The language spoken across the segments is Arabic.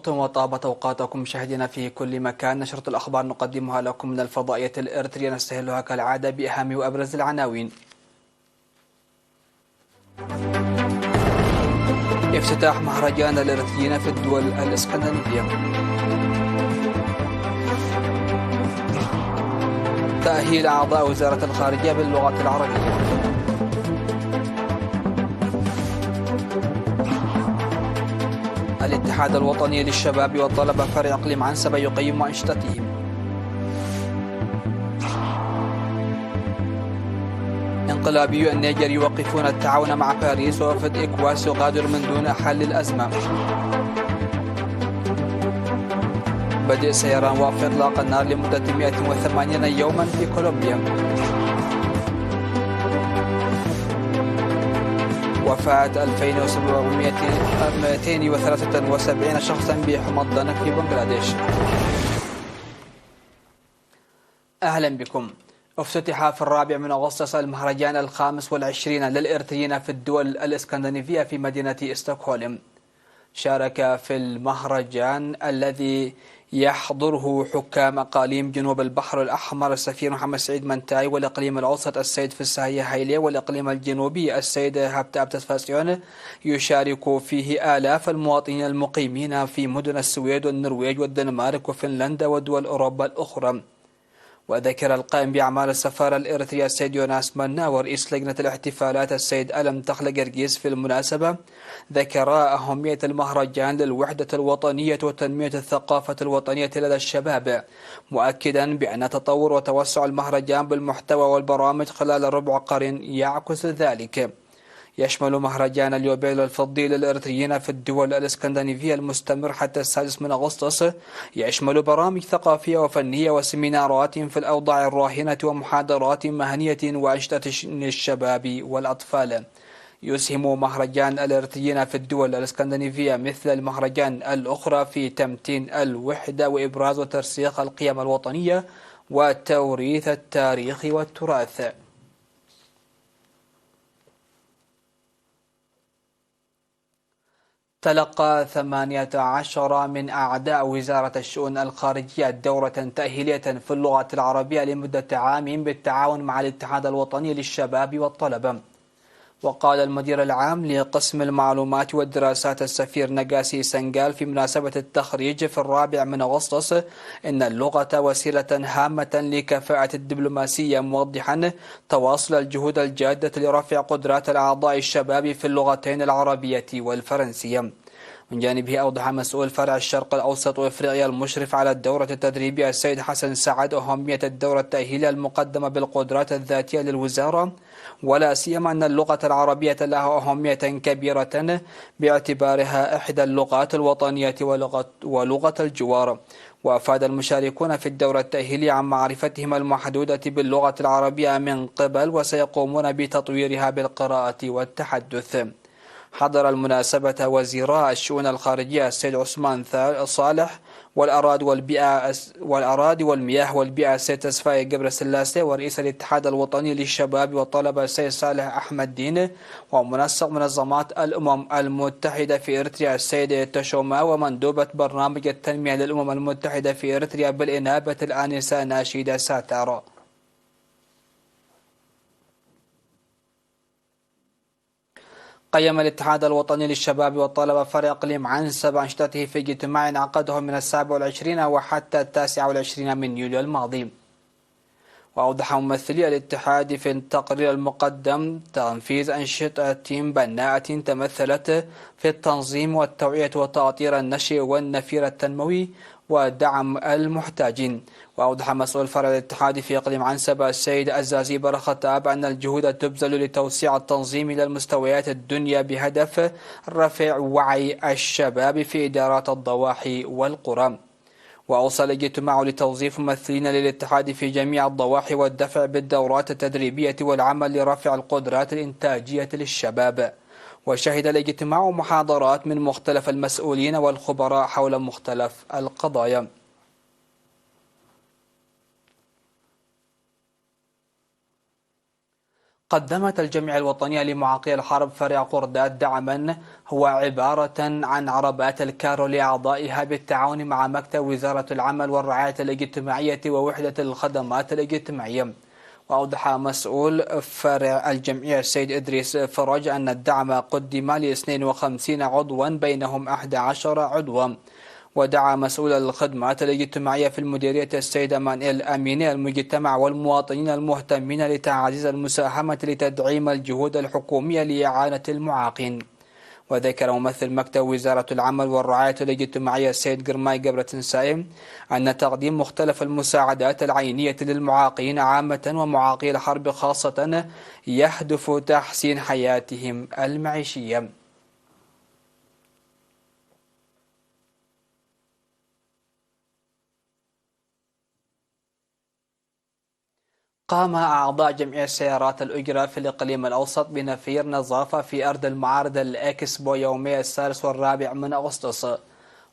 طبتم وطابت أوقاتكم مشاهدينا في كل مكان. نشرة الأخبار نقدمها لكم من الفضائية الإريترية، نستهلها كالعادة بأهم وأبرز العناوين. افتتاح مهرجان الإريتريين في الدول الإسكندنافية. تأهيل أعضاء وزارة الخارجية باللغة العربية. الاتحاد الوطني للشباب والطلبة فرع إقليم عنسبة يقيم أنشطتهم. انقلابيو النيجر يوقفون التعاون مع باريس، ووفد إكواس يغادر من دون حل الأزمة. بدء سيران وقف إطلاق النار لمدة 180 يوما في كولومبيا. وفاة 2773 شخصا بحمى الضنك في بنغلاديش. أهلا بكم. افتتح في 4 أغسطس المهرجان ال25 للإريتريين في الدول الإسكندنافية في مدينة ستوكهولم. شارك في المهرجان الذي يحضره حكام أقاليم جنوب البحر الأحمر السفير محمد سعيد منتاي، والإقليم الأوسط السيد فساهية هايلي، والإقليم الجنوبي السيد هابتابت فاسيون. يشارك فيه آلاف المواطنين المقيمين في مدن السويد والنرويج والدنمارك وفنلندا ودول أوروبا الأخرى. وذكر القائم بأعمال السفارة الإريترية السيد يوناس منا ورئيس لجنة الاحتفالات السيد ألم تخلق جرجيس في المناسبة، ذكر أهمية المهرجان للوحدة الوطنية وتنمية الثقافة الوطنية لدى الشباب، مؤكدا بأن تطور وتوسع المهرجان بالمحتوى والبرامج خلال ربع قرن يعكس ذلك. يشمل مهرجان اليوبيل الفضي للإريتريين في الدول الإسكندنافية المستمر حتى 6 أغسطس، يشمل برامج ثقافية وفنية وسيمينارات في الأوضاع الراهنة ومحاضرات مهنية وأنشطة الشباب والأطفال. يسهم مهرجان الإريتريين في الدول الإسكندنافية مثل المهرجان الأخرى في تمتين الوحدة وإبراز وترسيخ القيم الوطنية وتوريث التاريخ والتراث. تلقى 18 من أعضاء وزارة الشؤون الخارجية دورة تأهيلية في اللغة العربية لمدة عام بالتعاون مع الاتحاد الوطني للشباب والطلبة. وقال المدير العام لقسم المعلومات والدراسات السفير نجاسي سنغال في مناسبة التخريج في 4 أغسطس إن اللغة وسيلة هامة لكفاءة الدبلوماسية، موضحا تواصل الجهود الجادة لرفع قدرات الأعضاء الشباب في اللغتين العربية والفرنسية. من جانبه أوضح مسؤول فرع الشرق الأوسط وإفريقيا المشرف على الدورة التدريبية السيد حسن سعد أهمية الدورة التأهيلية المقدمة بالقدرات الذاتية للوزارة، ولا سيما أن اللغة العربية لها أهمية كبيرة باعتبارها إحدى اللغات الوطنية ولغة الجوار. وأفاد المشاركون في الدورة التأهيلية عن معرفتهم المحدودة باللغة العربية من قبل، وسيقومون بتطويرها بالقراءة والتحدث. حضر المناسبة وزيراء الشؤون الخارجية السيد عثمان صالح والأراضي والمياه والبيئة السيد تسفاي جبر سلاسي، ورئيس الاتحاد الوطني للشباب والطلبة السيد صالح أحمد دين، ومنسق منظمات الأمم المتحدة في إريتريا السيد تشوما، ومندوبة برنامج التنمية للأمم المتحدة في إريتريا بالإنابة الآنسة ناشيدة ساتارا. قيم الاتحاد الوطني للشباب والطلبة فرع إقليم عنسبة أنشطته في اجتماع عقده من 27 وحتى 29 من يوليو الماضي. وأوضح ممثلي الاتحاد في التقرير المقدم تنفيذ أنشطة بناءة تمثلت في التنظيم والتوعية وتأطير النشء والنفير التنموي ودعم المحتاجين. وأوضح مسؤول فرع الاتحاد في إقليم عنسبة السيد عزازي برختاب أن الجهود تبذل لتوسيع التنظيم إلى المستويات الدنيا بهدف رفع وعي الشباب في إدارات الضواحي والقرى. وأوصى الاجتماع لتوظيف ممثلين للاتحاد في جميع الضواحي والدفع بالدورات التدريبية والعمل لرفع القدرات الإنتاجية للشباب. وشهد الاجتماع محاضرات من مختلف المسؤولين والخبراء حول مختلف القضايا. قدمت الجمعية الوطنية لمعاقي الحرب فرع قردات دعما هو عبارة عن عربات الكارو لأعضائها بالتعاون مع مكتب وزارة العمل والرعاية الاجتماعية ووحدة الخدمات الاجتماعية. وأوضح مسؤول فرع الجمعية السيد إدريس فرج أن الدعم قدم ل 52 عضوا بينهم 11 عضوا. ودعا مسؤول الخدمات الاجتماعية في المديرية السيد مانويل أميني المجتمع والمواطنين المهتمين لتعزيز المساهمة لتدعيم الجهود الحكومية لإعانة المعاقين. وذكر ممثل مكتب وزارة العمل والرعاية الاجتماعية السيد قرماي قبرة أن تقديم مختلف المساعدات العينية للمعاقين عامة ومعاقي الحرب خاصة يهدف تحسين حياتهم المعيشية. قام أعضاء جمعية سيارات الأجرة في الإقليم الأوسط بنفير نظافة في أرض المعارض الإكسبو يومي الثالث والرابع من أغسطس.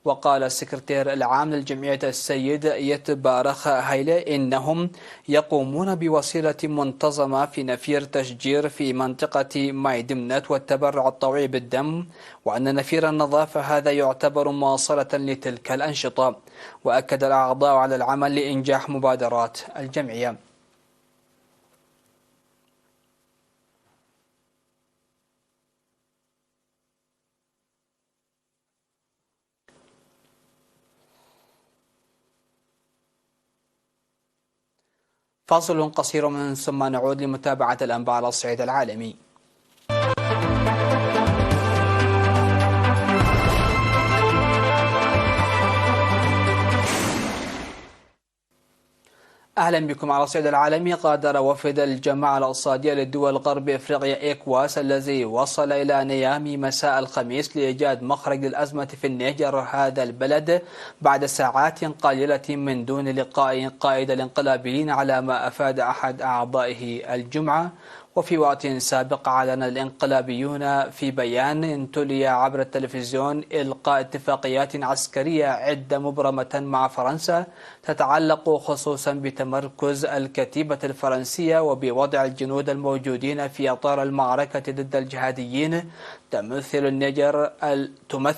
وقال السكرتير العام للجمعية السيد يتبارخ هيلة إنهم يقومون بوسيلة منتظمة في نفير تشجير في منطقة ماي دمنت والتبرع الطوعي بالدم، وأن نفير النظافة هذا يعتبر مواصلة لتلك الأنشطة. وأكد الأعضاء على العمل لإنجاح مبادرات الجمعية. فاصل قصير من ثم نعود لمتابعة الأنباء على الصعيد العالمي. أهلا بكم. على الصعيد العالمي، قادر وفد الجماعة الاقتصادية للدول غرب إفريقيا إيكواس الذي وصل إلى نيامي مساء الخميس لإيجاد مخرج للأزمة في النيجر هذا البلد بعد ساعات قليلة من دون لقاء قائد الانقلابيين على ما أفاد أحد أعضائه الجمعة. وفي وقت سابق أعلن الانقلابيون في بيان تلي عبر التلفزيون إلقاء اتفاقيات عسكرية عدة مبرمة مع فرنسا تتعلق خصوصا بتمركز الكتيبة الفرنسية وبوضع الجنود الموجودين في إطار المعركة ضد الجهاديين. تمثل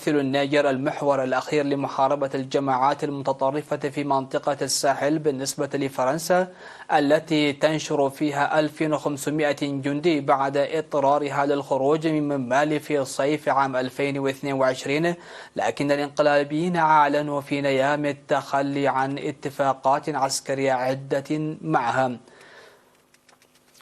النيجر المحور الأخير لمحاربة الجماعات المتطرفة في منطقة الساحل بالنسبة لفرنسا، التي تنشر فيها 1500 جندي بعد اضطرارها للخروج من مالي في صيف عام 2022. لكن الانقلابيين أعلنوا في نيامي التخلي عن اتفاقات عسكرية عدة معها.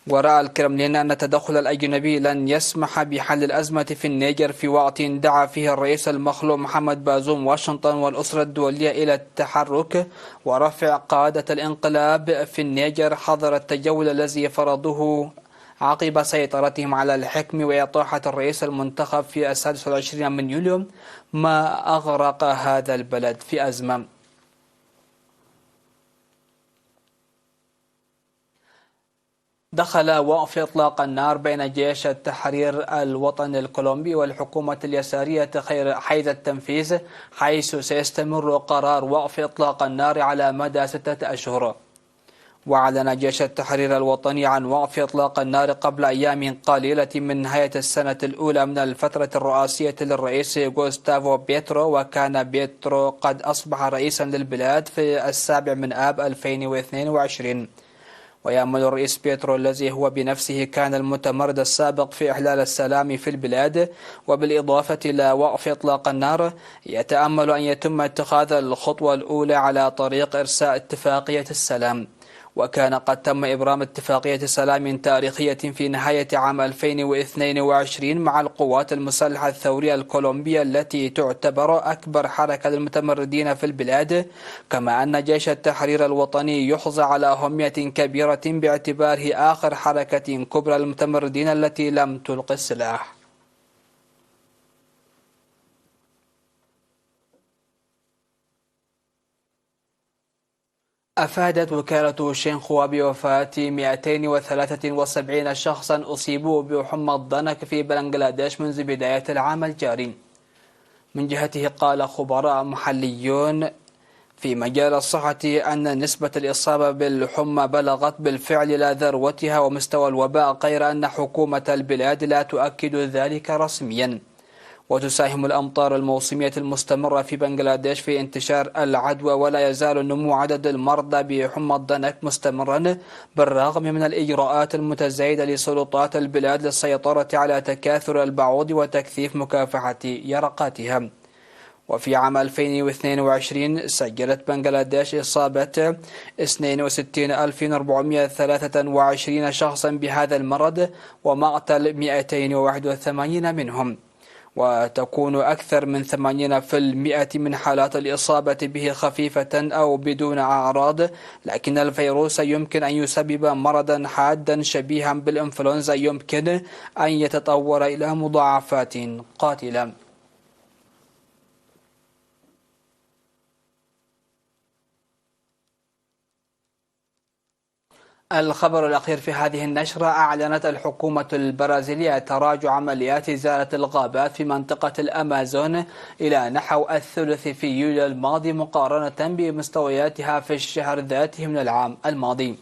ورأى الكرملين أن التدخل الأجنبي لن يسمح بحل الأزمة في النيجر في وقت دعا فيه الرئيس المخلوع محمد بازوم واشنطن والأسرة الدولية إلى التحرك ورفع قادة الانقلاب في النيجر حظر التجول الذي فرضوه عقب سيطرتهم على الحكم وإطاحة الرئيس المنتخب في 26 من يوليو، ما أغرق هذا البلد في أزمة. دخل وقف إطلاق النار بين جيش التحرير الوطني الكولومبي والحكومة اليسارية حيز التنفيذ، حيث سيستمر قرار وقف إطلاق النار على مدى 6 أشهر. وأعلن جيش التحرير الوطني عن وقف إطلاق النار قبل أيام قليلة من نهاية السنة الأولى من الفترة الرئاسية للرئيس غوستافو بيترو، وكان بيترو قد أصبح رئيسا للبلاد في 7 من آب 2022. ويأمل الرئيس بيترو الذي هو بنفسه كان المتمرد السابق في إحلال السلام في البلاد وبالإضافة إلى وقف إطلاق النار، يتأمل أن يتم اتخاذ الخطوة الأولى على طريق إرساء اتفاقية السلام. وكان قد تم إبرام اتفاقية سلام تاريخية في نهاية عام 2022 مع القوات المسلحة الثورية الكولومبية التي تعتبر أكبر حركة للمتمردين في البلاد، كما أن جيش التحرير الوطني يحظى على أهمية كبيرة باعتباره آخر حركة كبرى للمتمردين التي لم تلق السلاح. أفادت وكالة شينخوا بوفاة 273 شخصا أصيبوا بحمى الضنك في بنغلاديش منذ بداية العام الجاري. من جهته قال خبراء محليون في مجال الصحة أن نسبة الإصابة بالحمى بلغت بالفعل إلى ذروتها ومستوى الوباء، غير أن حكومة البلاد لا تؤكد ذلك رسميا. وتساهم الأمطار الموسمية المستمرة في بنغلاديش في انتشار العدوى، ولا يزال نمو عدد المرضى بحمى الضنك مستمرا بالرغم من الإجراءات المتزايدة لسلطات البلاد للسيطرة على تكاثر البعوض وتكثيف مكافحة يرقاتها. وفي عام 2022 سجلت بنغلاديش إصابة 62423 شخصا بهذا المرض ومقتل 281 منهم، وتكون أكثر من 80% من حالات الإصابة به خفيفة أو بدون أعراض، لكن الفيروس يمكن أن يسبب مرضا حادا شبيها بالإنفلونزا يمكن أن يتطور إلى مضاعفات قاتلة. الخبر الأخير في هذه النشرة: أعلنت الحكومة البرازيلية تراجع عمليات إزالة الغابات في منطقة الأمازون إلى نحو الثلث في يوليو الماضي مقارنة بمستوياتها في الشهر ذاته من العام الماضي.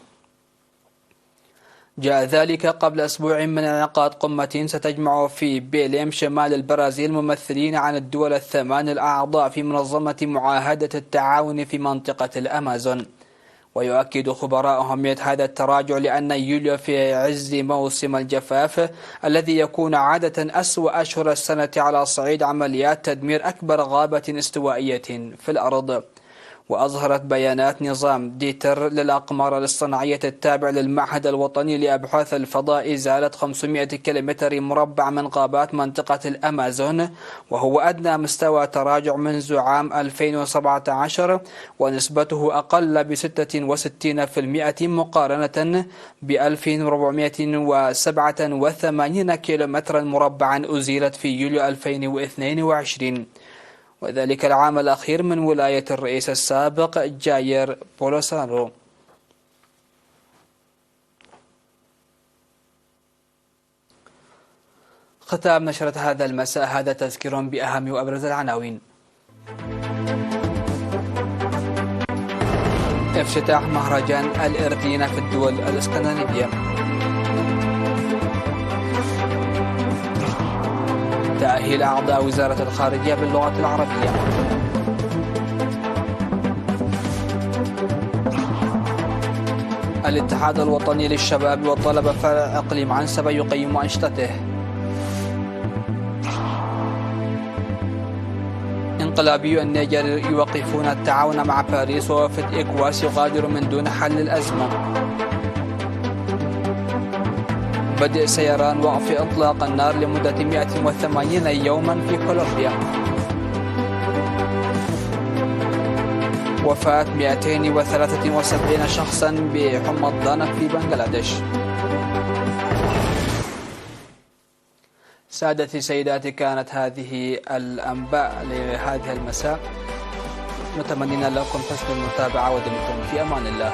جاء ذلك قبل أسبوع من انعقاد قمة ستجمع في بيليم شمال البرازيل ممثلين عن الدول الثمان الأعضاء في منظمة معاهدة التعاون في منطقة الأمازون. ويؤكد خبراء أهمية هذا التراجع لأن يوليو في عز موسم الجفاف الذي يكون عادة أسوأ أشهر السنة على صعيد عمليات تدمير أكبر غابة استوائية في الأرض. وأظهرت بيانات نظام ديتر للأقمار الاصطناعية التابع للمعهد الوطني لأبحاث الفضاء إزالة 500 كيلومتر مربع من غابات منطقة الأمازون، وهو أدنى مستوى تراجع منذ عام 2017، ونسبته أقل ب66% مقارنة ب 1487 كيلومترا مربعا أزيلت في يوليو 2022، وذلك العام الأخير من ولاية الرئيس السابق جاير بولسونارو. ختام نشرة هذا المساء، هذا تذكير بأهم وأبرز العناوين. افتتاح مهرجان الإرثيين في الدول الإسكندنافية. تأهيل أعضاء وزارة الخارجية باللغة العربية. الاتحاد الوطني للشباب والطلبة فرع إقليم عنسبة يقيم أنشطته. انقلابي النيجر يوقفون التعاون مع باريس، ووفد إكواس يغادر من دون حل الأزمة. بدء سيران وقف إطلاق النار لمدة 180 يوما في كولومبيا. وفاة 273 شخصا بحمى الضنك في بنغلاديش. سادتي سيداتي، كانت هذه الأنباء لهذا المساء، متمنين لكم حسن المتابعة ودمتم في أمان الله.